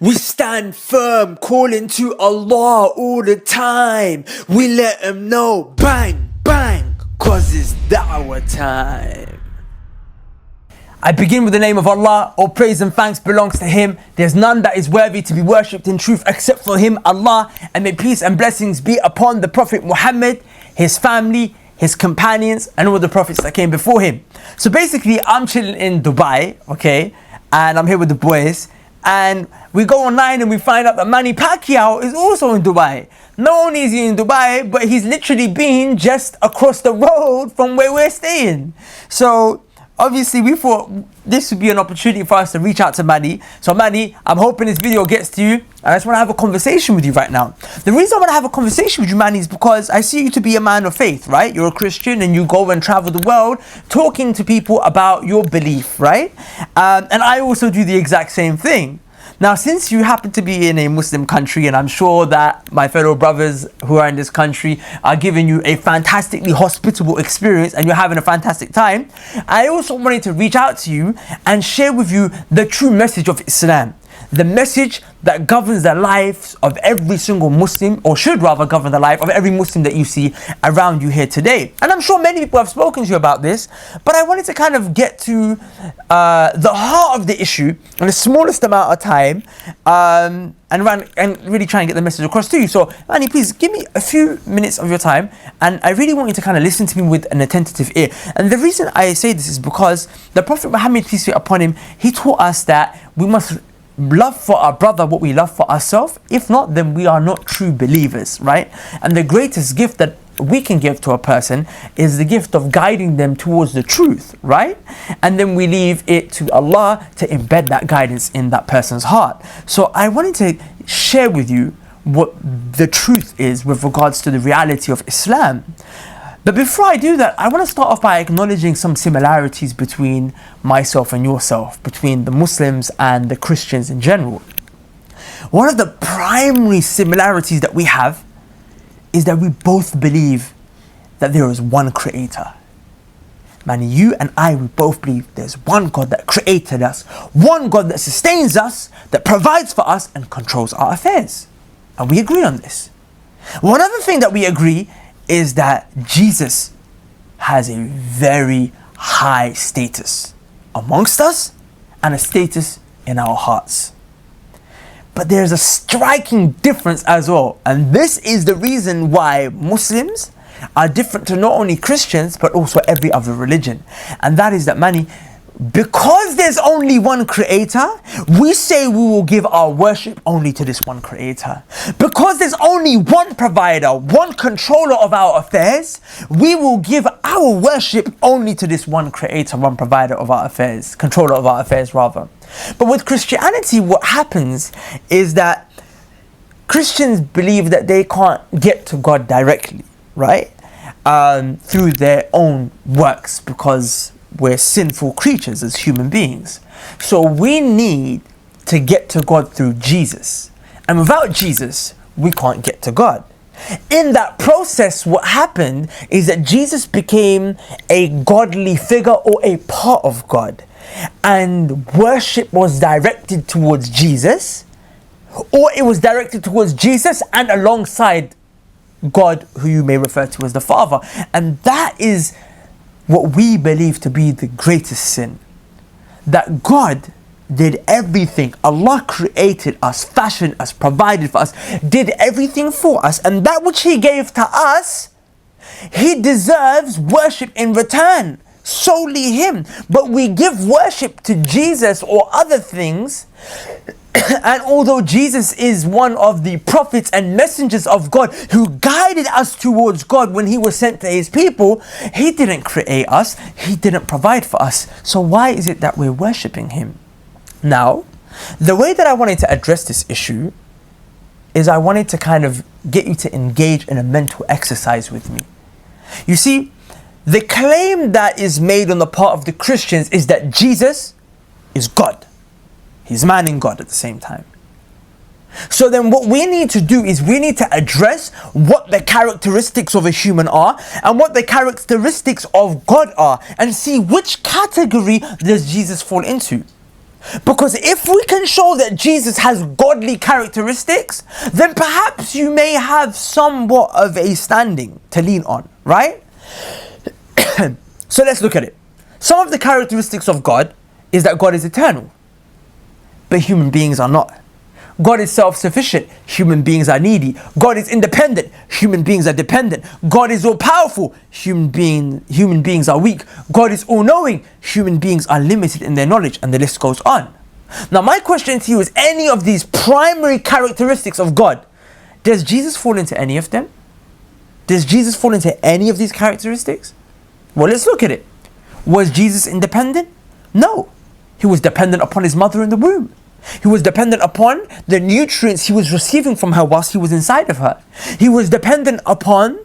We stand firm, calling to Allah all the time. We let Him know, bang, bang, cause it's Dawah time. I begin with the name of Allah. All praise and thanks belongs to Him. There's none that is worthy to be worshipped in truth except for Him, Allah. And may peace and blessings be upon the Prophet Muhammad, his family, his companions, and all the prophets that came before him. So basically, I'm chilling in Dubai, okay? And I'm here with the boys. And we go online and we find out that Manny Pacquiao is also in Dubai. Not only is he in Dubai, but he's literally been just across the road from where we're staying. So obviously we thought this would be an opportunity for us to reach out to Manny. So Manny, I'm hoping this video gets to you, and I just want to have a conversation with you right now. The reason I want to have a conversation with you, Manny, is because I see you to be a man of faith, right? You're a Christian and you go and travel the world talking to people about your belief, right? And I also do the exact same thing. Now, since you happen to be in a Muslim country, and I'm sure that my fellow brothers who are in this country are giving you a fantastically hospitable experience and you're having a fantastic time, I also wanted to reach out to you and share with you the true message of Islam. The message that governs the lives of every single Muslim, or should rather govern the life of every Muslim that you see around you here today. And I'm sure many people have spoken to you about this, but I wanted to kind of get to the heart of the issue in the smallest amount of time, and really try and get the message across to you. So, Manny, please give me a few minutes of your time, and I really want you to kind of listen to me with an attentive ear. And the reason I say this is because the Prophet Muhammad, peace be upon him, he taught us that we must love for our brother what we love for ourselves. If not, then we are not true believers, right? And the greatest gift that we can give to a person is the gift of guiding them towards the truth, right? And then we leave it to Allah to embed that guidance in that person's heart. So I wanted to share with you what the truth is with regards to the reality of Islam. But before I do that, I want to start off by acknowledging some similarities between myself and yourself, between the Muslims and the Christians in general. One of the primary similarities that we have is that we both believe that there is one creator. Man, you and I, we both believe there's one God that created us, one God that sustains us, that provides for us and controls our affairs. And we agree on this. One other thing that we agree is that Jesus has a very high status amongst us and a status in our hearts. But there's a striking difference as well, and this is the reason why Muslims are different to not only Christians but also every other religion. And that is that, Manny, because there's only one creator, we say we will give our worship only to this one creator. Because there's only one provider, one controller of our affairs, we will give our worship only to this one creator, one provider of our affairs, controller of our affairs rather. But with Christianity, what happens is that Christians believe that they can't get to God directly, right? Through their own works, because we're sinful creatures as human beings. So we need to get to God through Jesus. And without Jesus, we can't get to God. In that process, what happened is that Jesus became a godly figure or a part of God. And worship was directed towards Jesus, or it was directed towards Jesus and alongside God, who you may refer to as the Father. And that is what we believe to be the greatest sin. That God did everything. Allah created us, fashioned us, provided for us, did everything for us. And that which He gave to us, He deserves worship in return. Solely Him. But we give worship to Jesus or other things. And although Jesus is one of the prophets and messengers of God who guided us towards God when He was sent to His people, He didn't create us, He didn't provide for us. So why is it that we're worshipping Him? Now, the way that I wanted to address this issue is I wanted to kind of get you to engage in a mental exercise with me. You see, the claim that is made on the part of the Christians is that Jesus is God. He's man and God at the same time. So then what we need to do is we need to address what the characteristics of a human are and what the characteristics of God are, and see which category does Jesus fall into. Because if we can show that Jesus has godly characteristics, then perhaps you may have somewhat of a standing to lean on, right? So let's look at it. Some of the characteristics of God is that God is eternal, but human beings are not. God is self-sufficient, human beings are needy. God is independent, human beings are dependent. God is all-powerful, human beings are weak. God is all-knowing, human beings are limited in their knowledge, and the list goes on. Now my question to you is, any of these primary characteristics of God, does Jesus fall into any of them? Does Jesus fall into any of these characteristics? Well, let's look at it. Was Jesus independent? No. He was dependent upon his mother in the womb. He was dependent upon the nutrients he was receiving from her whilst he was inside of her. He was dependent upon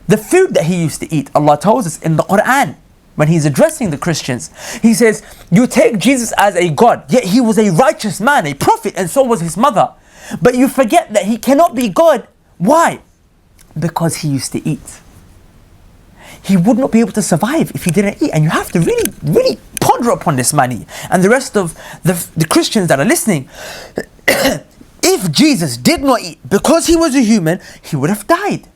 the food that he used to eat. Allah tells us in the Quran, when he's addressing the Christians, he says, you take Jesus as a God, yet he was a righteous man, a prophet, and so was his mother. But you forget that he cannot be God. Why? Because he used to eat. He would not be able to survive if he didn't eat. And you have to really ponder upon this, Manny, and the rest of the Christians that are listening. If Jesus did not eat because he was a human, he would have died.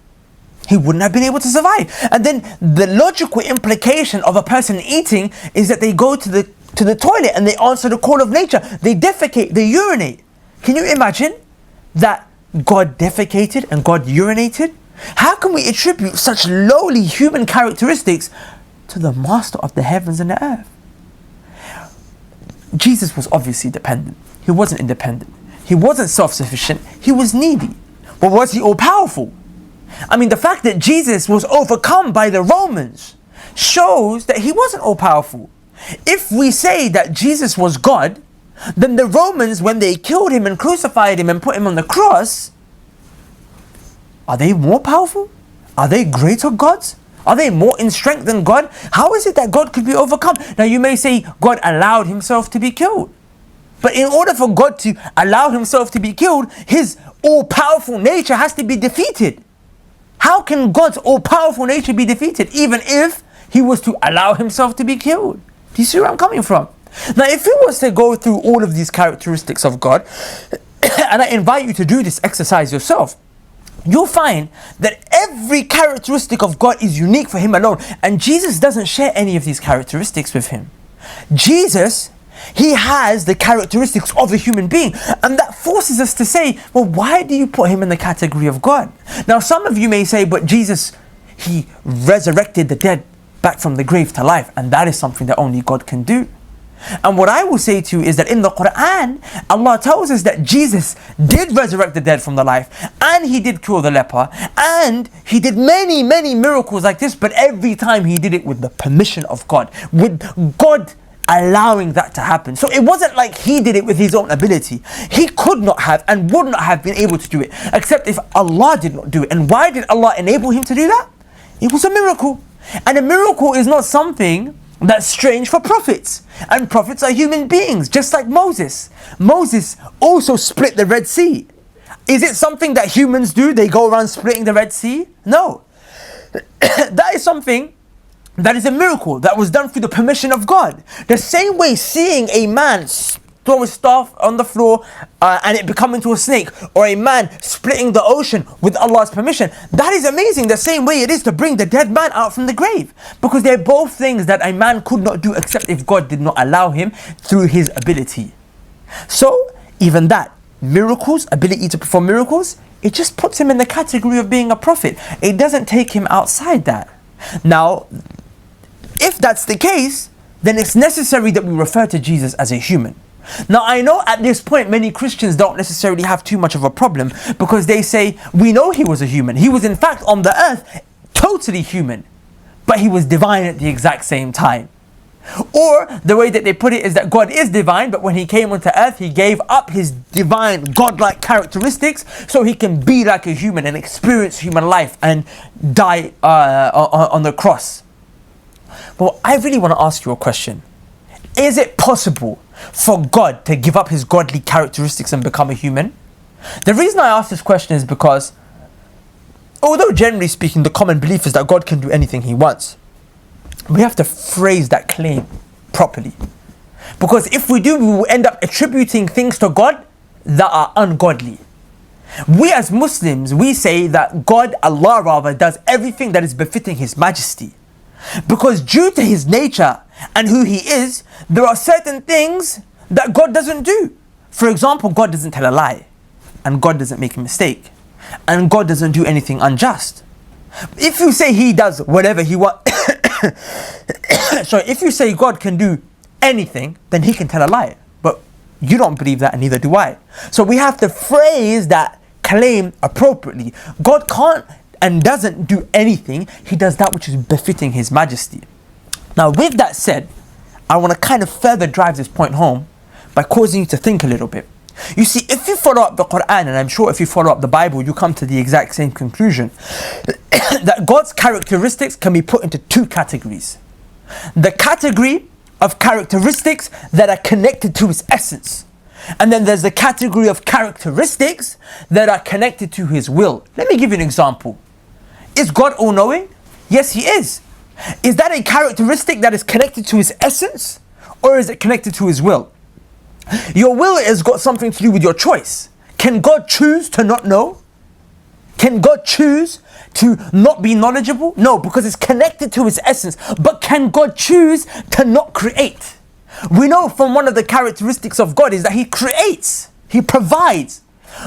He wouldn't have been able to survive. And then the logical implication of a person eating is that they go to the toilet and they answer the call of nature. They defecate, they urinate. Can you imagine that God defecated and God urinated? How can we attribute such lowly human characteristics to the master of the heavens and the earth? Jesus was obviously dependent. He wasn't independent. He wasn't self-sufficient. He was needy. But was he all-powerful? I mean, the fact that Jesus was overcome by the Romans shows that he wasn't all-powerful. If we say that Jesus was God, then the Romans, when they killed him and crucified him and put him on the cross, are they more powerful? Are they greater gods? Are they more in strength than God? How is it that God could be overcome? Now you may say God allowed himself to be killed. But in order for God to allow himself to be killed, his all-powerful nature has to be defeated. How can God's all-powerful nature be defeated even if he was to allow himself to be killed? Do you see where I'm coming from? Now if you was to go through all of these characteristics of God, and I invite you to do this exercise yourself, you'll find that every characteristic of God is unique for him alone, and Jesus doesn't share any of these characteristics with him. Jesus, he has the characteristics of a human being, and that forces us to say, well, why do you put him in the category of God? Now some of you may say, but Jesus, he resurrected the dead back from the grave to life, and that is something that only God can do. And what I will say to you is that in the Quran, Allah tells us that Jesus did resurrect the dead from the life, and he did cure the leper, and he did many miracles like this, but every time he did it with the permission of God, with God allowing that to happen. So it wasn't like he did it with his own ability. He could not have and would not have been able to do it, except if Allah did not do it. And why did Allah enable him to do that? It was a miracle. And a miracle is not something that's strange for prophets. And prophets are human beings, just like Moses. Moses also split the Red Sea. Is it something that humans do? They go around splitting the Red Sea? No. That is something that is a miracle that was done through the permission of God. The same way seeing a man throw his staff on the floor and it become into a snake, or a man splitting the ocean with Allah's permission, that is amazing. The same way it is to bring the dead man out from the grave, because they're both things that a man could not do except if God did not allow him through his ability. So even that, miracles, ability to perform miracles, it just puts him in the category of being a prophet. It doesn't take him outside that. Now, if that's the case, then it's necessary that we refer to Jesus as a human. Now I know at this point many Christians don't necessarily have too much of a problem, because they say, we know he was a human. He was in fact on the earth totally human, but he was divine at the exact same time. Or the way that they put it is that God is divine, but when he came onto earth, he gave up his divine godlike characteristics so he can be like a human and experience human life and die on the cross. But I really want to ask you a question. Is it possible for God to give up his godly characteristics and become a human? The reason I ask this question is because, although generally speaking the common belief is that God can do anything he wants, we have to phrase that claim properly. Because if we do, we will end up attributing things to God that are ungodly. We as Muslims, we say that God, Allah rather, does everything that is befitting His Majesty. Because due to His nature and who He is, there are certain things that God doesn't do. For example, God doesn't tell a lie, and God doesn't make a mistake, and God doesn't do anything unjust. If you say He does whatever He wants, sorry, if you say God can do anything, then He can tell a lie. But you don't believe that, and neither do I. So we have to phrase that claim appropriately. God can't and doesn't do anything. He does that which is befitting His Majesty. Now, with that said, I want to kind of further drive this point home by causing you to think a little bit. You see, if you follow up the Quran, and I'm sure if you follow up the Bible, you come to the exact same conclusion, that God's characteristics can be put into two categories. The category of characteristics that are connected to His essence. And then there's the category of characteristics that are connected to His will. Let me give you an example. Is God all-knowing? Yes, He is. Is that a characteristic that is connected to His essence? Or is it connected to His will? Your will has got something to do with your choice. Can God choose to not know? Can God choose to not be knowledgeable? No, because it's connected to His essence. But can God choose to not create? We know from one of the characteristics of God is that He creates, He provides.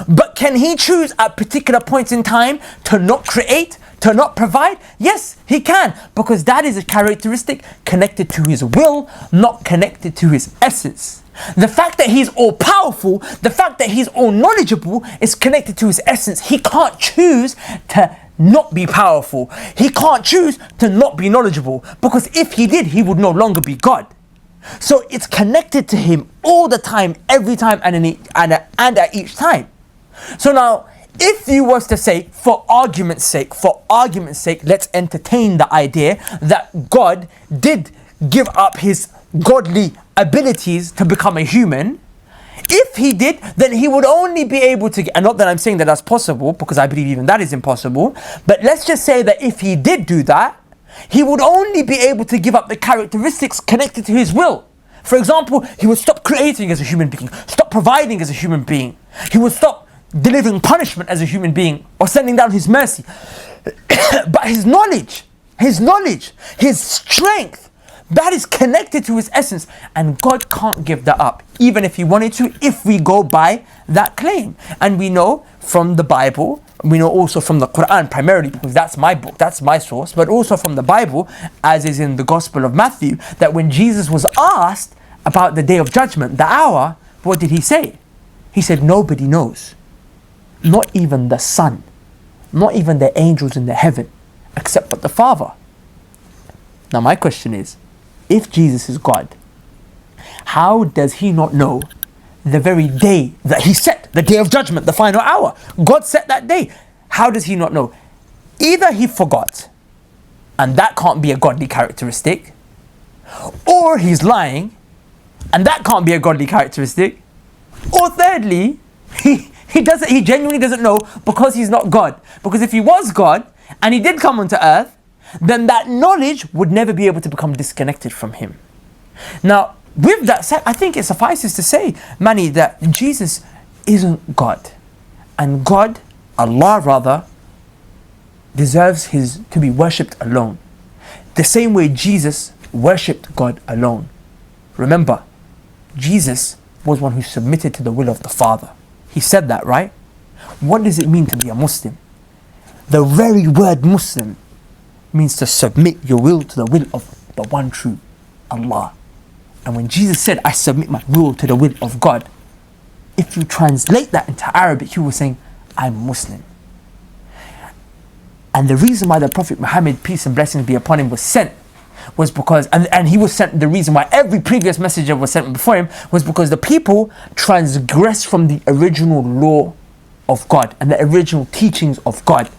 But can He choose at particular points in time to not create, to not provide? Yes, He can, because that is a characteristic connected to His will, not connected to His essence. The fact that He's all-powerful, the fact that He's all-knowledgeable is connected to His essence. He can't choose to not be powerful. He can't choose to not be knowledgeable, because if He did, He would no longer be God. So it's connected to Him all the time, every time, and at each time. So now, if you was to say, for argument's sake, let's entertain the idea that God did give up His godly abilities to become a human. If He did, then He would only be able to, and not that I'm saying that that's possible, because I believe even that is impossible, but let's just say that if He did do that, He would only be able to give up the characteristics connected to His will. For example, He would stop creating as a human being, stop providing as a human being. He would stop delivering punishment as a human being, or sending down His mercy. But His knowledge, His strength, that is connected to His essence, and God can't give that up, even if He wanted to, if we go by that claim. And we know from the Bible, we know also from the Quran primarily, because that's my book, that's my source, but also from the Bible, as is in the Gospel of Matthew, that when Jesus was asked about the day of judgment, the hour, what did He say? He said, nobody knows, not even the Son, not even the angels in the heaven, except but the Father. Now my question is, if Jesus is God, how does He not know the very day that He set, the day of judgment, the final hour? God set that day. How does He not know? Either He forgot, and that can't be a godly characteristic, or He's lying, and that can't be a godly characteristic, or thirdly, he genuinely doesn't know because He's not God. Because if He was God, and He did come onto earth, then that knowledge would never be able to become disconnected from Him. Now, with that said, I think it suffices to say, Manny, that Jesus isn't God. And God, Allah rather, deserves to be worshipped alone. The same way Jesus worshipped God alone. Remember, Jesus was one who submitted to the will of the Father. He said that, right? What does it mean to be a Muslim? The very word Muslim means to submit your will to the will of the one true Allah. And when Jesus said, I submit my will to the will of God, if you translate that into Arabic, he was saying, I'm Muslim. And the reason why the Prophet Muhammad, peace and blessings be upon him, was sent was because, and he was sent, the reason why every previous messenger was sent before him was because the people transgressed from the original law of God and the original teachings of God.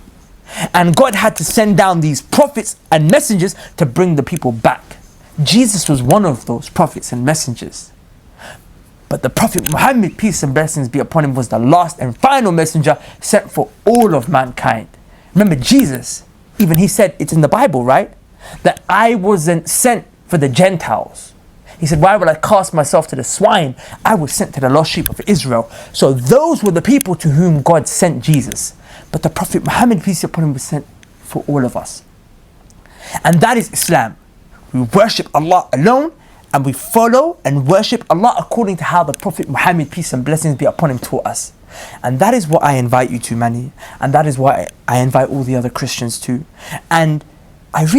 And God had to send down these prophets and messengers to bring the people back. Jesus was one of those prophets and messengers. But the Prophet Muhammad, peace and blessings be upon him, was the last and final messenger sent for all of mankind. Remember Jesus, even he said, it's in the Bible, right? That I wasn't sent for the Gentiles. He said, why will I cast myself to the swine? I was sent to the lost sheep of Israel. So those were the people to whom God sent Jesus. But the Prophet Muhammad, peace be upon him, was sent for all of us. And that is Islam. We worship Allah alone, and we follow and worship Allah according to how the Prophet Muhammad, peace and blessings be upon him, taught us. And that is what I invite you to, Manny. And that is what I invite all the other Christians to. And I really